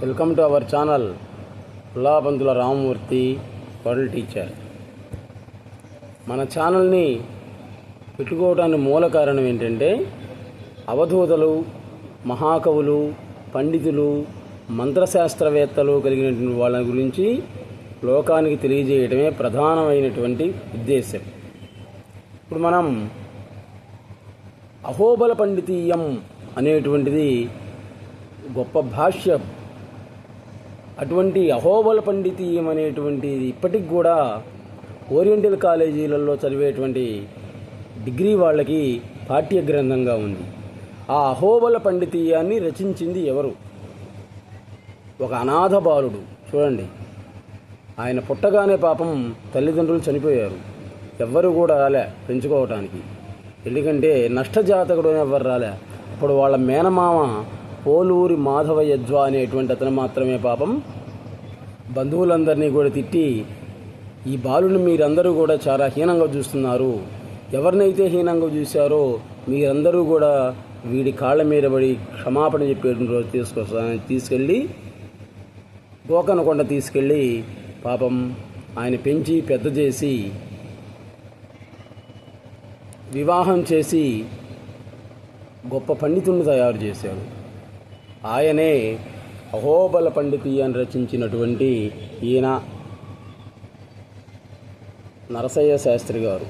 Welcome to our channel Pullapantula Ramamurthy world teacher. మన ఛానల్ని పెట్టుకోవడానికి మూల కారణం ఏంటంటే అవధూతలు, మహాకవులు, పండితులు, మంత్రశాస్త్రవేత్తలు కలిగినటువంటి వాళ్ళ గురించి లోకానికి తెలియజేయడమే ప్రధానమైనటువంటి ఉద్దేశం. ఇప్పుడు మనం అహోబల పండితీయం అనేటువంటిది గొప్ప భాష్యం. అటువంటి అహోబల పండితీయం అనేటువంటిది ఇప్పటికి కూడా ఓరియంటల్ కాలేజీలలో చదివేటువంటి డిగ్రీ వాళ్ళకి పాఠ్య గ్రంథంగా ఉంది. ఆ అహోబల పండితీయాన్ని రచించింది ఎవరు? ఒక అనాథ బాలుడు. చూడండి, ఆయన పుట్టగానే పాపం తల్లిదండ్రులు చనిపోయారు. ఎవ్వరు కూడా రాలే పెంచుకోవటానికి. ఎందుకంటే నష్టజాతకుడు ఎవ్వరు రాలే. అప్పుడు వాళ్ళ మేనమామ పోలూరి మాధవ యజ్వ అనేటువంటి అతను మాత్రమే పాపం బంధువులందరినీ కూడా తిట్టి, ఈ బాలుని మీరందరూ కూడా చాలా హీనంగా చూస్తున్నారు, ఎవరినైతే హీనంగా చూశారో మీరందరూ కూడా వీడి కాళ్ళ మీద పడి క్షమాపణ చెప్పేటువంటి రోజు తీసుకెళ్ళి గోకనకొండ తీసుకెళ్ళి పాపం ఆయన పెంచి పెద్ద చేసి వివాహం చేసి గొప్ప పండితుడిని తయారు చేశారు. ఆయనే అహోబల పండితీయాన్ని రచించినటువంటి ఈయన నరసయ్య శాస్త్రి గారు,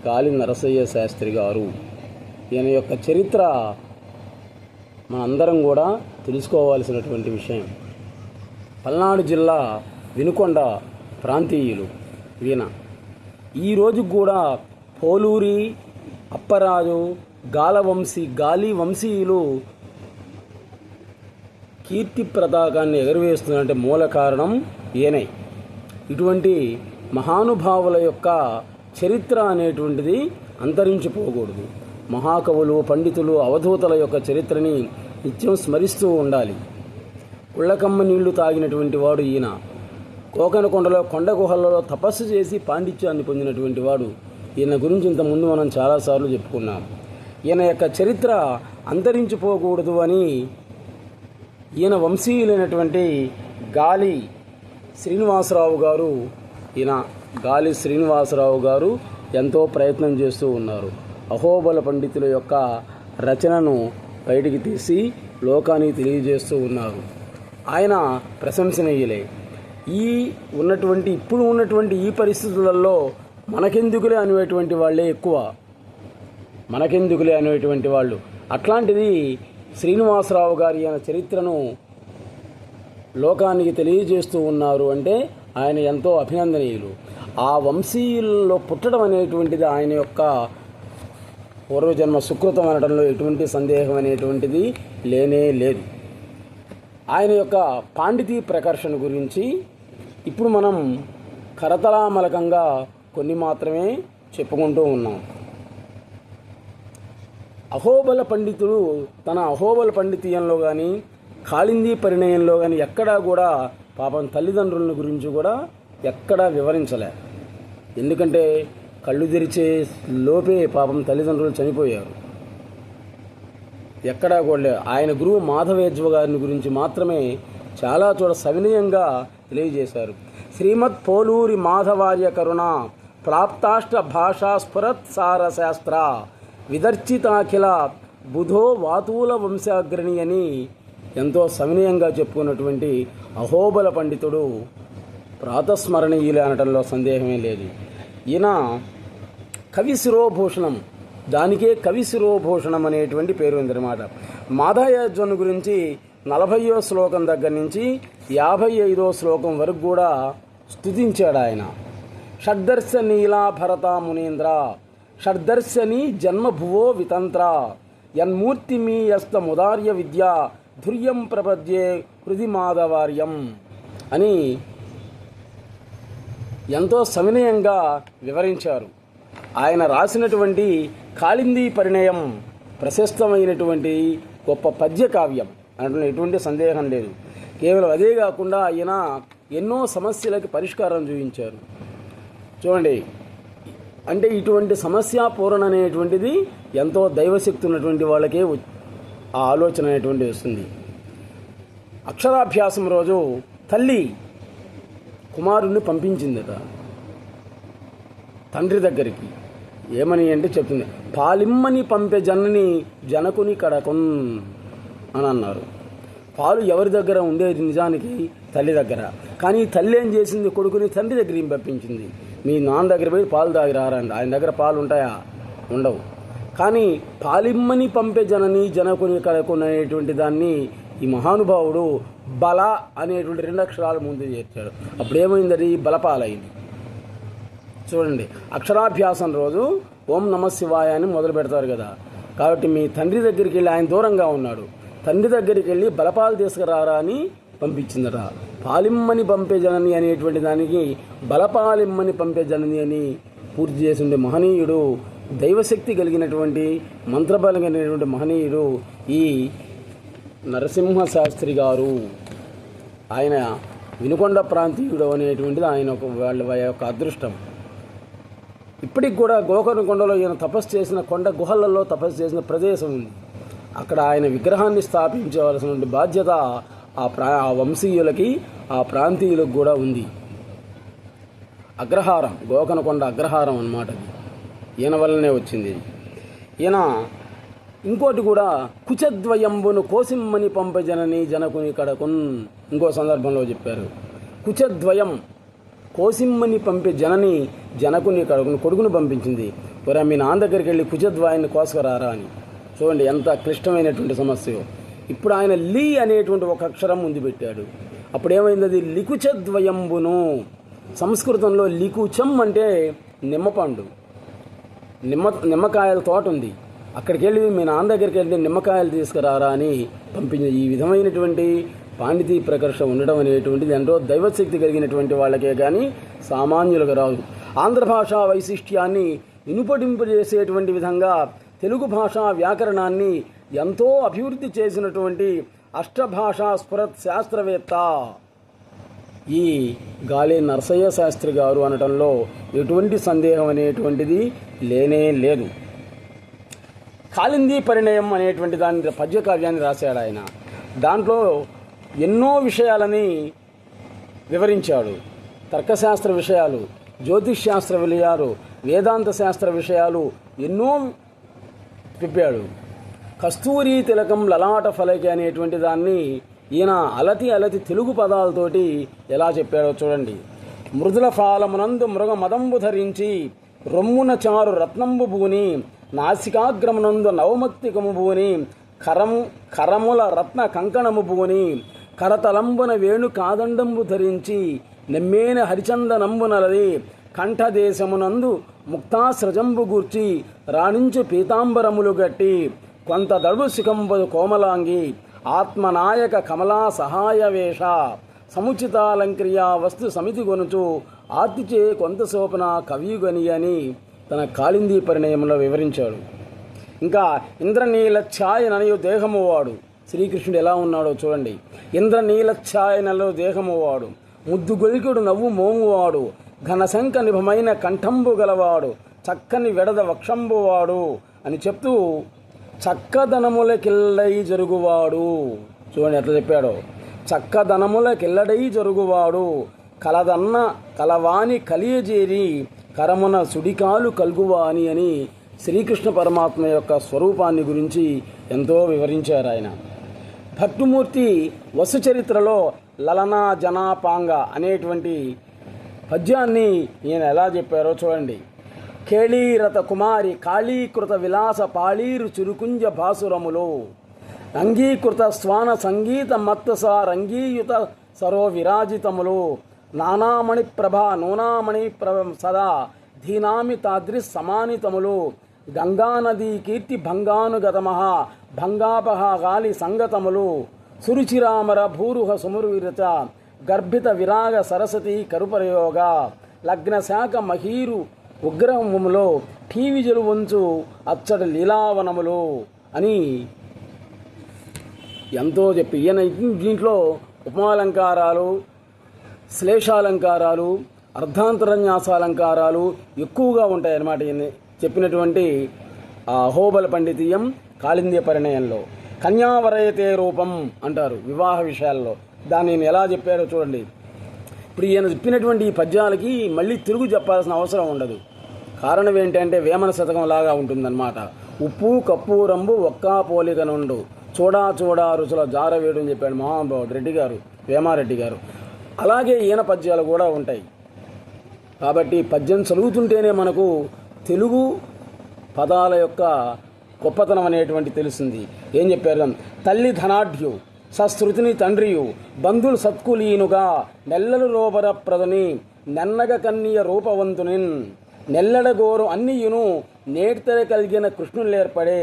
గాలి నరసయ్య శాస్త్రి గారు. ఈయన యొక్క చరిత్ర మనందరం కూడా తెలుసుకోవాల్సినటువంటి విషయం. పల్నాడు జిల్లా వినుకొండ ప్రాంతీయులు ఈయన. ఈరోజు కూడా పోలూరి, అప్పరాజు, గాలి వంశీయులు కీర్తి పతాకాన్ని ఎగురవేస్తున్నారంటే మూల కారణం ఈయనే. ఇటువంటి మహానుభావుల యొక్క చరిత్ర అనేటువంటిది అంతరించిపోకూడదు. మహాకవులు, పండితులు, అవధూతల యొక్క చరిత్రని నిత్యం స్మరిస్తూ ఉండాలి. కుళ్ళకమ్మ నీళ్లు తాగినటువంటి వాడు ఈయన. కోకనకొండలో కొండ గుహలలో తపస్సు చేసి పాండిత్యాన్ని పొందినటువంటి వాడు. ఈయన గురించి ఇంతకుముందు మనం చాలాసార్లు చెప్పుకున్నాం. ఈయన యొక్క చరిత్ర అంతరించిపోకూడదు అని ఈయన వంశీయులైనటువంటి గాలి శ్రీనివాసరావు గారు, ఈయన గాలి శ్రీనివాసరావు గారు ఎంతో ప్రయత్నం చేస్తూ ఉన్నారు. అహోబల పండితుల యొక్క రచనను బయటికి తీసి లోకానికి తెలియజేస్తూ ఉన్నారు. ఆయన ప్రశంసనీయులే. ఇప్పుడు ఉన్నటువంటి ఈ పరిస్థితులలో మనకెందుకులే అనేటువంటి వాళ్ళే ఎక్కువ. మనకెందుకులే అనేటువంటి వాళ్ళు. అట్లాంటిది శ్రీనివాసరావు గారి ఆయన చరిత్రను లోకానికి తెలియజేస్తూ ఉన్నారు అంటే ఆయన ఎంతో అభినందనీయులు. ఆ వంశీయుల్లో పుట్టడం అనేటువంటిది ఆయన యొక్క పూర్వజన్మ సుకృతం అనడంలో ఎటువంటి సందేహం అనేటువంటిది లేనే లేదు. ఆయన యొక్క పాండితీ ప్రకర్షణ గురించి ఇప్పుడు మనం కరతలామలకంగా కొన్ని మాత్రమే చెప్పుకుంటూ ఉన్నాం. అహోబల పండితుడు తన అహోబల పండితీయంలో కానీ కాళిందీ పరిణయంలో కానీ ఎక్కడా కూడా పాపం తల్లిదండ్రుల గురించి కూడా ఎక్కడా వివరించలే. ఎందుకంటే కళ్ళు తెరిచే లోపే పాపం తల్లిదండ్రులు చనిపోయారు. ఎక్కడా కూడా ఆయన గురువు మాధవేజ్వ గారిని గురించి మాత్రమే చాలా చోట సవినయంగా తెలియజేశారు. శ్రీమద్ పోలూరి మాధవార్య కరుణ ప్రాప్తాష్ట భాషా స్ఫురత్ సార శాస్త్ర విదర్చితాఖిల బుధో వాతూల వంశాగ్రణి అని ఎంతో సవినయంగా చెప్పుకున్నటువంటి అహోబల పండితుడు ప్రాతస్మరణీయులే అనటంలో సందేహమే లేదు. ఈయన కవి శిరోభూషణం, దానికే కవి శిరోభూషణం అనేటువంటి పేరు ఉందన్నమాట. మాధవయజ్వను గురించి 40వ శ్లోకం దగ్గర నుంచి 55వ శ్లోకం వరకు కూడా స్తుతించాడు ఆయన. షడ్దర్శ నీలా భరత మునీంద్ర షడ్దర్శని జన్మభువో వితంత్ర యన్మూర్తి మీ యస్త ముదార్య విద్య ధుర్యం ప్రపద్యే హృది మాధవార్యం అని ఎంతో సవినయంగా వివరించారు. ఆయన రాసినటువంటి కాళిందీ పరిణయం ప్రశస్తమైనటువంటి గొప్ప పద్య కావ్యం అనడంలో ఎటువంటి సందేహం లేదు. కేవలం అదే కాకుండా ఆయన ఎన్నో సమస్యలకి పరిష్కారం చూపించారు. చూడండి, అంటే ఇటువంటి సమస్య పూరణ అనేటువంటిది ఎంతో దైవశక్తి ఉన్నటువంటి వాళ్ళకే ఆ ఆలోచన అనేటువంటిది వస్తుంది. అక్షరాభ్యాసం రోజు తల్లి కుమారుణ్ణి పంపించిందట తండ్రి దగ్గరికి. ఏమని అంటే చెప్తుంది, పాలిమ్మని పంపే జనని జనకుని కడకొన్ అని అన్నారు. పాలు ఎవరి దగ్గర ఉండేది? నిజానికి తల్లి దగ్గర. కానీ తల్లి ఏం చేసింది? కొడుకుని తండ్రి దగ్గరికి పంపించింది. మీ నాన్న దగ్గర పోయి పాలు తాగి రారండి. ఆయన దగ్గర పాలు ఉంటాయా? ఉండవు. కానీ పాలిమ్మని పంపే జనని జనకుని కడకొనేటువంటి దాన్ని ఈ మహానుభావుడు బల అనేటువంటి 2 అక్షరాలు ముందు చేర్చాడు. అప్పుడు ఏమైంది? అది బలపాలైంది. చూడండి, అక్షరాభ్యాసం రోజు ఓం నమ శివాయ అని మొదలు పెడతారు కదా. కాబట్టి మీ తండ్రి దగ్గరికి వెళ్ళి, ఆయన దూరంగా ఉన్నాడు, తండ్రి దగ్గరికి వెళ్ళి బలపాలు తీసుకురారా అని పంపించిందట. పాలిమ్మని పంపే జనని అనేటువంటి దానికి బలపాలిమ్మని పంపే జనని అని పూర్తి చేసిండే మహనీయుడు, దైవశక్తి కలిగినటువంటి మంత్రబలం కలిగినటువంటి మహనీయుడు ఈ నరసింహశాస్త్రి గారు. ఆయన వినుకొండ ప్రాంతీయుడు అనేటువంటిది ఆయన వాళ్ళ యొక్క అదృష్టం. ఇప్పటికి కూడా గోకర్ణకొండలో ఈయన తపస్సు చేసిన కొండ గుహలలో తపస్సు చేసిన ప్రదేశం ఉంది. అక్కడ ఆయన విగ్రహాన్ని స్థాపించవలసిన బాధ్యత ఆ వంశీయులకి, ఆ ప్రాంతీయులకు కూడా ఉంది. అగ్రహారం, గోకర్ణకొండ అగ్రహారం అన్నమాట. ఈయన వల్లనే వచ్చింది. ఈయన ఇంకోటి కూడా, కుచద్వయంబును కోసిమ్మని పంపజనని జనకుని కడకున్ ఇంకో సందర్భంలో చెప్పారు. కుచద్వయం కోసిమ్మని పంపే జనని జనకుని కడకుని కొడుకుని పంపించింది. మరి మీ నాన్న దగ్గరికి వెళ్ళి కుచద్వయాన్ని కోసుకురారా అని. చూడండి ఎంత క్లిష్టమైనటువంటి సమస్య. ఇప్పుడు ఆయన లీ అనేటువంటి ఒక అక్షరం ముందు పెట్టాడు. అప్పుడు ఏమైంది? అది లికుచద్వయంబును. సంస్కృతంలో లికుచం అంటే నిమ్మపండు, నిమ్మకాయల తోట ఉంది. అక్కడికి వెళ్ళి మీ నాన్న దగ్గరికి వెళ్ళి నిమ్మకాయలు తీసుకురారా అని పంపించింది. ఈ విధమైనటువంటి పాండితీ ప్రకర్ష ఉండడం అనేటువంటిది ఎంతో దైవశక్తి కలిగినటువంటి వాళ్ళకే కానీ సామాన్యులకు రాదు. ఆంధ్ర భాషా వైశిష్ట్యాన్ని ఇనుపడింపజేసేటువంటి విధంగా తెలుగు భాషా వ్యాకరణాన్ని ఎంతో అభివృద్ధి చేసినటువంటి అష్టభాషా స్ఫురత్ శాస్త్రవేత్త ఈ గాలి నరసయ్య శాస్త్రి గారు అనటంలో ఎటువంటి సందేహం అనేటువంటిది లేనే లేదు. కాళిందీ పరిణయం అనేటువంటి దాని పద్యకావ్యాన్ని రాశాడు ఆయన. దాంట్లో ఎన్నో విషయాలని వివరించాడు. తర్కశాస్త్ర విషయాలు, జ్యోతిష్ శాస్త్ర విషయాలు, వేదాంత శాస్త్ర విషయాలు ఎన్నో చెప్పాడు. కస్తూరి తిలకం లలాట ఫలకి అనేటువంటి దాన్ని ఈయన అలతి తెలుగు పదాలతోటి ఎలా చెప్పాడో చూడండి. మృదుల ఫాలమునందు మృగ మదంబు ధరించి రొమ్మున చారు రత్నంబు భూని నాసికాగ్రమునందు నవమత్తికము భూని కరముల రత్న కంకణము భూని కరతలంబున వేణు కాదండంబు ధరించి నెమ్మేన హరిచందనంబు నలది కంఠదేశమునందు ముక్తాస్రజంబు గూర్చి రాణించు పీతాంబరములు గట్టి కొంత దడువు శిఖంబు కోమలాంగి ఆత్మనాయక కమలా సహాయ వేష సముచితాలంక్రియా వస్తు సమితి గొనుచు ఆర్తిచే కొంత శోభన కవియుగని అని తన కాళిందీ పరిణయంలో వివరించాడు. ఇంకా ఇంద్రనీలఛాయనయు దేహము వాడు, శ్రీకృష్ణుడు ఎలా ఉన్నాడో చూడండి. ఇంద్రనీలఛాయనలో దేహము వాడు, ముద్దు గొలికుడు నవ్వు మోమువాడు, ఘనశంఖ నిభమైన కంఠంబు గలవాడు, చక్కని వెడద వక్షంబువాడు అని చెప్తూ చక్కదనములకిల్లడై జరుగువాడు. చూడండి ఎట్లా చెప్పాడో. చక్కదనములకిల్లడై జరుగువాడు, కలదన్న కలవాని కలియజేరి కరమున సుడికాలు కలుగువాని అని శ్రీకృష్ణ పరమాత్మ యొక్క స్వరూపాన్ని గురించి ఎంతో వివరించారు ఆయన. భట్టుమూర్తి వసుచరిత్రలో లలనా జనాపాంగ అనేటువంటి పద్యాన్ని ఈయన ఎలా చెప్పారో చూడండి. కేళీరత కుమారి కాళీకృత విలాస పాళీరు చురుకుంజ భాసురములో అంగీకృత స్వాన సంగీత మత్తస రంగీయుత సరో విరాజితములు నానామణి ప్రభ నూనామణి సదా ధీనామి తాద్రి సమానితములు గంగానదీ కీర్తి భంగానుగతమహ భంగాపహ గాలి సంగతములు సురుచిరామర భూరుహ సుమరువిరచ గర్భిత విరాగ సరస్వతి కరుపరయోగ లగ్న శాఖ మహీరు ఉగ్రహములో ఠీవిజలు వంచు అచ్చటి లీలావనములు అని ఎంతో చెప్పి ఈయన దీంట్లో ఉపమాలంకారాలు, శ్లేషాలంకారాలు, అర్ధాంతరన్యాసాలంకారాలు ఎక్కువగా ఉంటాయన్నమాట. ఈయన చెప్పినటువంటి అహోబల పండితీయం కాళిందీ పరిణయంలో. కన్యావరయతే రూపం అంటారు వివాహ విషయాల్లో. దాన్ని నేను ఎలా చెప్పాడో చూడండి. ఇప్పుడు ఈయన చెప్పినటువంటి ఈ పద్యాలకి మళ్ళీ తిరుగు చెప్పాల్సిన అవసరం ఉండదు. కారణం ఏంటంటే వేమన శతకం లాగా ఉంటుందన్నమాట. ఉప్పు కప్పూరంబు ఒక్కా పోలిక నుండు చూడా చూడా రుచుల జారవేడు అని చెప్పాడు మహానుభావుడు రెడ్డి గారు, వేమారెడ్డి గారు. అలాగే ఈయన పద్యాలు కూడా ఉంటాయి. కాబట్టి పద్యం చదువుతుంటేనే మనకు తెలుగు పదాల యొక్క గొప్పతనం అనేటువంటి తెలుస్తుంది. ఏం చెప్పారు? తల్లి ధనాఢ్యు సశృతిని తండ్రియు బంధులు సత్కులీనుగా నెల్లలు రోబర ప్రదని నెన్నగ కన్య రూపవంతుని నెల్లడగోరు అన్నియును నేర్తెర కలిగిన కృష్ణులేర్పడే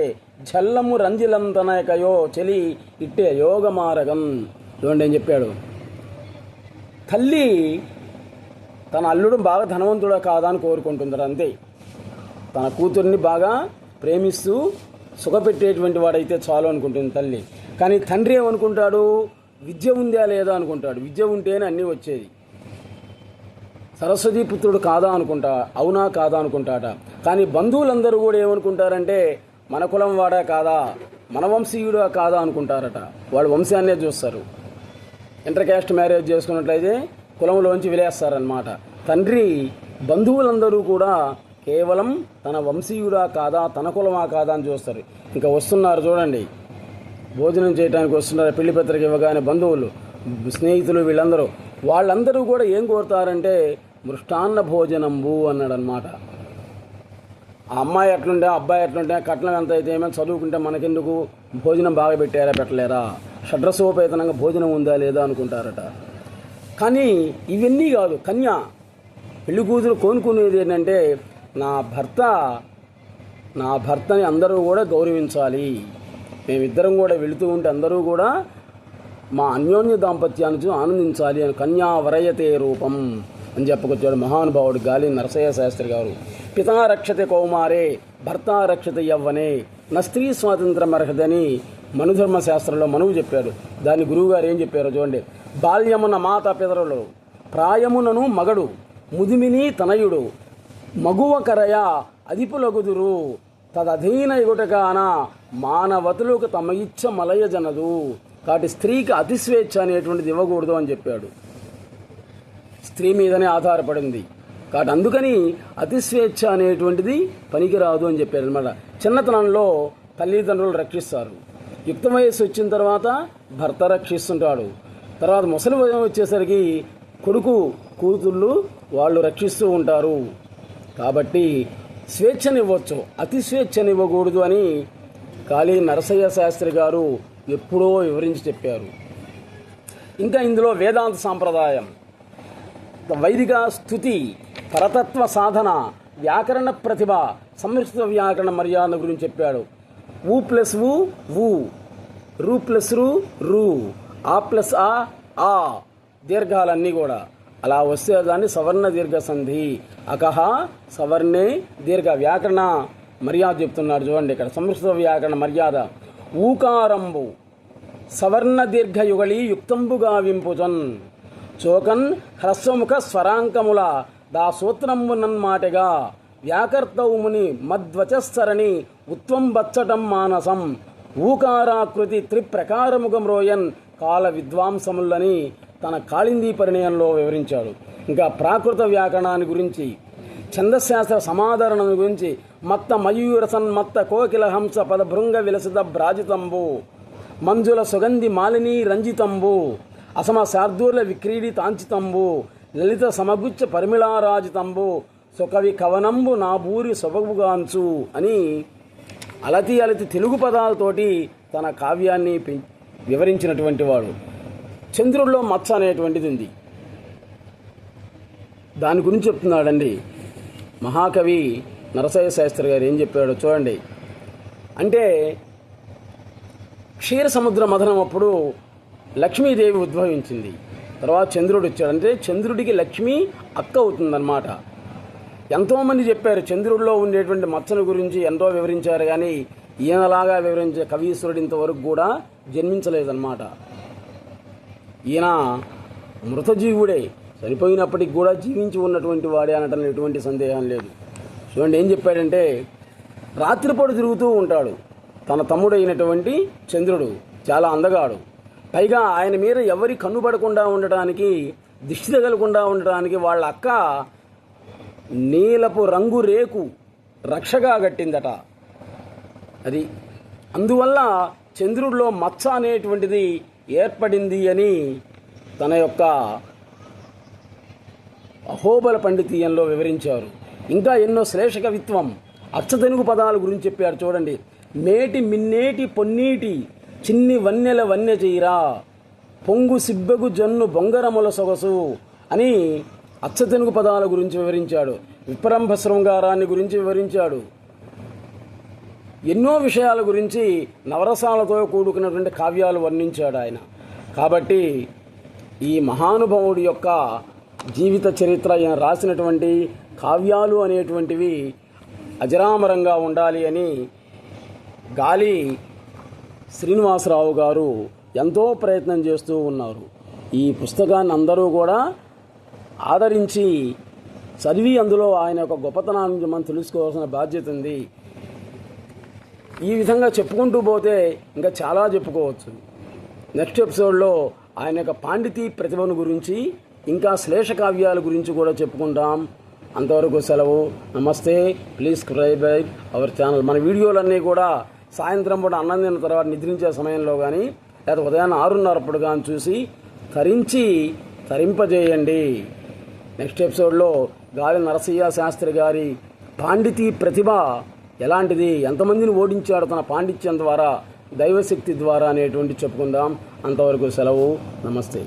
జల్లము రంజిలంతనకయో చెలి ఇట్టే యోగమారగం. చూడండి ఏం చెప్పాడు. తల్లి తన అల్లుడు బాగా ధనవంతుడా కాదా అని కోరుకుంటుందరు, అంతే. తన కూతుర్ని బాగా ప్రేమిస్తూ సుఖపెట్టేటువంటి వాడైతే చాలు అనుకుంటుంది తల్లి. కానీ తండ్రి ఏమనుకుంటాడు? విద్య ఉందా లేదా అనుకుంటాడు. విద్య ఉంటేనే అన్నీ వచ్చేది. సరస్వతి పుత్రుడు కాదా అనుకుంటా, అవునా కాదా అనుకుంటాట. కానీ బంధువులందరూ కూడా ఏమనుకుంటారంటే మన కులం వాడా కాదా, మన వంశీయుడా కాదా అనుకుంటారట. వాళ్ళు వంశాన్నే చూస్తారు. ఇంటర్ క్యాస్ట్ మ్యారేజ్ చేసుకున్నట్లయితే కులంలోంచి విలేస్తారనమాట. తండ్రి బంధువులందరూ కూడా కేవలం తన వంశీయుడా కాదా, తన కులమా కాదా అని చూస్తారు. ఇంకా వస్తున్నారు చూడండి, భోజనం చేయడానికి వస్తున్నారు. పెళ్లి పత్రిక ఇవ్వగానే బంధువులు, స్నేహితులు, వాళ్ళందరూ కూడా ఏం కోరుతారంటే మృష్టాన్న భోజనంబు అన్నాడు అనమాట. ఆ అమ్మాయి ఎట్లుంటే అబ్బాయి ఎట్లుంటే కట్నం ఎంత అయితే ఏమైనా చదువుకుంటే మనకెందుకు, భోజనం బాగా పెట్టారా పెట్టలేరా, షడ్రసోపేతనంగా భోజనం ఉందా లేదా అనుకుంటారట. కానీ ఇవన్నీ కాదు. కన్య పెళ్లి కూతురు కోనుకునేది ఏంటంటే నా భర్తని అందరూ కూడా గౌరవించాలి, మేమిద్దరం కూడా వెళుతూ ఉంటే అందరూ కూడా మా అన్యోన్య దాంపత్యాన్ని ఆనందించాలి అని కన్యా వరయతే రూపం అని చెప్పుకొచ్చాడు మహానుభావుడు గాలి నరసయ్య శాస్త్రి గారు. పితా రక్షతే కౌమారే భర్త రక్షతే యవ్వనే నా స్త్రీ స్వాతంత్రం అర్హదని మనుధర్మ శాస్త్రంలో మనువు చెప్పాడు. దాని గురువుగారు ఏం చెప్పారో చూడండి. బాల్యమున మాత పితరులు ప్రాయమునను మగడు ముదిమిని తనయుడు మగువ కరయ అదిపులగుదురు తదధీన ఎగుటగాన మానవతులకు తమ ఇచ్చ మలయ జనదు. కాబట్టి స్త్రీకి అతిస్వేచ్ఛ అనేటువంటిది ఇవ్వకూడదు అని చెప్పాడు. స్త్రీ మీదనే ఆధారపడింది కాబట్టి అందుకని అతిస్వేచ్ఛ అనేటువంటిది పనికిరాదు అని చెప్పారు అనమాట. చిన్నతనంలో తల్లిదండ్రులు రక్షిస్తారు, యుక్త వయస్సు వచ్చిన తర్వాత భర్త రక్షిస్తుంటాడు, తర్వాత ముసలి వయసు వచ్చేసరికి కొడుకు కూతుళ్ళు వాళ్ళు రక్షిస్తూ ఉంటారు. కాబట్టి స్వేచ్ఛనివ్వచ్చు, అతి స్వేచ్ఛనివ్వకూడదు అని కాళీ నరసయ్య శాస్త్రి గారు ఎప్పుడో వివరించి చెప్పారు. ఇంకా ఇందులో వేదాంత సాంప్రదాయం, వైదిక స్తుతి, పరతత్వ సాధన, వ్యాకరణ ప్రతిభ, సంస్కృత వ్యాకరణ మర్యాద గురించి చెప్పాడు. ఊ ప్లస్ ఊ ఊ, రు ప్లస్ రు రు, ఆ ప్లస్ ఆ దీర్ఘాలన్నీ కూడా అలా వస్తే దాన్ని సవర్ణ దీర్ఘ సంధి. అకహ సవర్ణే దీర్ఘ వ్యాకరణ మర్యాద చెప్తున్నాడు చూడండి ఇక్కడ. సంస్కృత వ్యాకరణ మర్యాద ఊకారంబు సవర్ణ దీర్ఘ యుగళి యుక్తంబుగా వింపుజన్ చోకన్ హ్రస్వముఖ స్వరాంకముల దా సూత్రంబు నన్మాటగా వ్యాకర్తవుముని మద్వచస్సరణి ఉత్వం బచ్చటం మానసం ఊకారాకృతి త్రిప్రకారముగం రోయన్ కాల విద్వాంసములని తన కాళిందీ పరిణయంలో వివరించాడు. ఇంకా ప్రాకృత వ్యాకరణాన్ని గురించి, ఛందశాస్త్ర సమాధరణ గురించి మత్త మయూరసన్మత్త కోకిల హంస పద భృంగ విలసిత భ్రాజితంబు మంజుల సుగంధి మాలిని రంజితంబు అసమ శార్దూర్ల విక్రీడి తాంచితంబు లలిత సమగుచ్చ పరిమిళారాజితంబు సుకవి కవనంబు నా బూరి సొబగుగాంచు అని అలతి తెలుగు పదాలతోటి తన కావ్యాన్ని వివరించినటువంటి వాడు. చంద్రుల్లో మత్స అనేటువంటిది ఉంది, దాని గురించి చెప్తున్నాడండి మహాకవి నరసయ్య శాస్త్రి గారు. ఏం చెప్పాడో చూడండి. అంటే క్షీర సముద్ర మథనం అప్పుడు లక్ష్మీదేవి ఉద్భవించింది, తర్వాత చంద్రుడు వచ్చాడు. అంటే చంద్రుడికి లక్ష్మి అక్క అవుతుందన్నమాట. ఎంతోమంది చెప్పారు చంద్రుడిలో ఉండేటువంటి మచ్చను గురించి, ఎంతో వివరించారు. కానీ ఈయనలాగా వివరించే కవీశ్వరుడు ఇంతవరకు కూడా జన్మించలేదన్నమాట. ఈయన మృతజీవుడే, చనిపోయినప్పటికి కూడా జీవించి ఉన్నటువంటి వాడే అనటం ఎటువంటి సందేహం లేదు. చూడండి ఏం చెప్పాడంటే, రాత్రిపూట తిరుగుతూ ఉంటాడు, తన తమ్ముడైనటువంటి చంద్రుడు చాలా అందగాడు. పైగా ఆయన మీద ఎవరి కన్నుపడకుండా ఉండటానికి, దిష్టి తగలకుండా ఉండటానికి వాళ్ళ అక్క నీలపు రంగు రేకు రక్షగా కట్టిందట. అది అందువల్ల చంద్రుడిలో మచ్చ అనేటువంటిది ఏర్పడింది అని తన యొక్క అహోబల పండితీయంలో వివరించారు. ఇంకా ఎన్నో శ్లేష కవిత్వం, అచ్చతెనుగు పదాల గురించి చెప్పారు. చూడండి, మేటి మిన్నేటి పొన్నీటి చిన్ని వన్నెల వన్నె చీరా పొంగు సిబ్బగు జన్ను బొంగరముల సొగసు అని అచ్చతెనుగు పదాల గురించి వివరించాడు. విప్రంభ శృంగారాన్ని గురించి వివరించాడు. ఎన్నో విషయాల గురించి నవరసాలతో కూడుకున్నటువంటి కావ్యాలు వర్ణించాడు ఆయన. కాబట్టి ఈ మహానుభావుడి యొక్క జీవిత చరిత్ర, ఆయన రాసినటువంటి కావ్యాలు అనేటువంటివి అజరామరంగా ఉండాలి అని గాలి శ్రీనివాసరావు గారు ఎంతో ప్రయత్నం చేస్తూ ఉన్నారు. ఈ పుస్తకాన్ని అందరూ కూడా ఆదరించి చదివి అందులో ఆయన యొక్క గొప్పతనాన్ని మనం తెలుసుకోవాల్సిన బాధ్యత ఉంది. ఈ విధంగా చెప్పుకుంటూ పోతే ఇంకా చాలా చెప్పుకోవచ్చు. నెక్స్ట్ ఎపిసోడ్లో ఆయన యొక్క పాండితీ ప్రతిభను గురించి, ఇంకా శ్లేష కావ్యాల గురించి కూడా చెప్పుకుంటాం. అంతవరకు సెలవు. నమస్తే. Please subscribe our channel. మన వీడియోలన్నీ కూడా సాయంత్రం పూట అన్నం తిన్న తర్వాత నిద్రించే సమయంలో కానీ, లేదా ఉదయాన్నే 6:30 కానీ చూసి తరింపజేయండి. నెక్స్ట్ ఎపిసోడ్లో గాలి నరసయ్య శాస్త్రి గారి పాండితీ ప్రతిభ ఎలాంటిది, ఎంతమందిని ఓడించాడు తన పాండిత్యం ద్వారా, దైవశక్తి ద్వారా అనేటువంటి చెప్పుకుందాం. అంతవరకు సెలవు. నమస్తే.